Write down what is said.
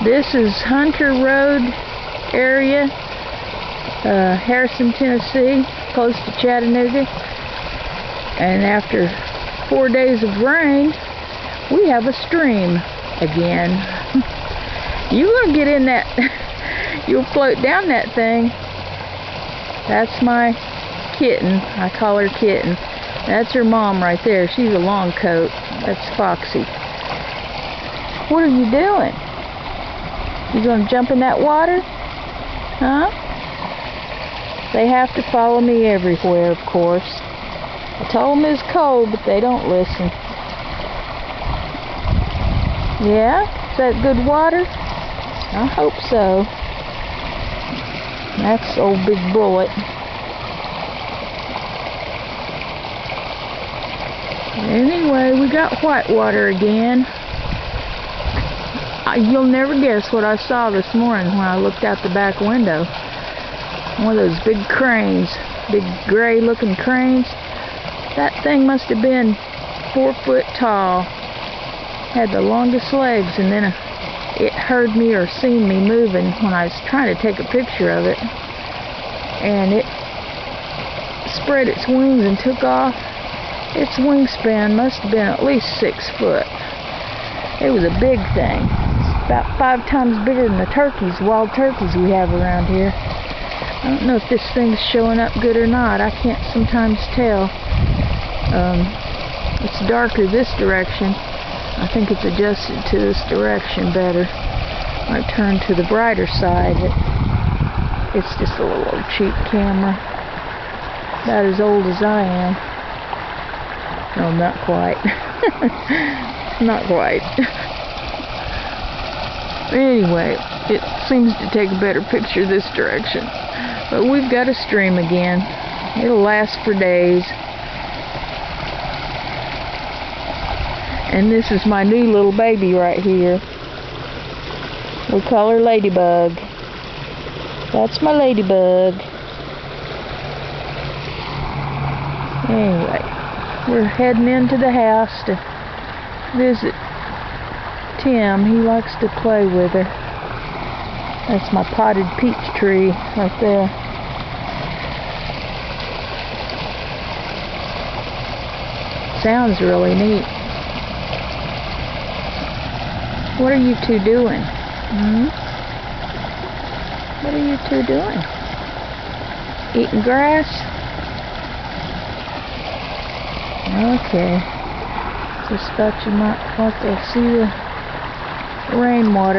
This is Hunter Road area, Harrison, Tennessee, close to Chattanooga. And after 4 days of rain, we have a stream again. You're gonna get in that, you'll float down that thing. That's my kitten. I call her Kitten. That's her mom right there. She's a long coat. That's Foxy. What are you doing? You gonna jump in that water? Huh? They have to follow me everywhere, of course. I told them it's cold, but they don't listen. Yeah? Is that good water? I hope so. That's old Big Bullet. Anyway, we got whitewater again. You'll never guess what I saw this morning when I looked out the back window. One of those big cranes, big gray looking cranes. That thing must have been 4 foot tall. Had the longest legs, and then it heard me or seen me moving when I was trying to take a picture of it. And it spread its wings and took off. Its wingspan must have been at least 6 foot. It was a big thing. It's about 5 times bigger than the turkeys, wild turkeys we have around here. I don't know if this thing's showing up good or not. I can't sometimes tell. It's darker this direction. I think it's adjusted to this direction better. I turn to the brighter side. It's just a little old cheap camera. About as old as I am. No, not quite. Not quite. Anyway, it seems to take a better picture this direction. But we've got a stream again. It'll last for days. And this is my new little baby right here. We call her Ladybug. That's my Ladybug. Anyway, we're heading into the house to visit Tim. He likes to play with her. That's my potted peach tree right there. Sounds really neat. What are you two doing? What are you two doing? Eating grass? Okay. Just thought you might want to see the rainwater.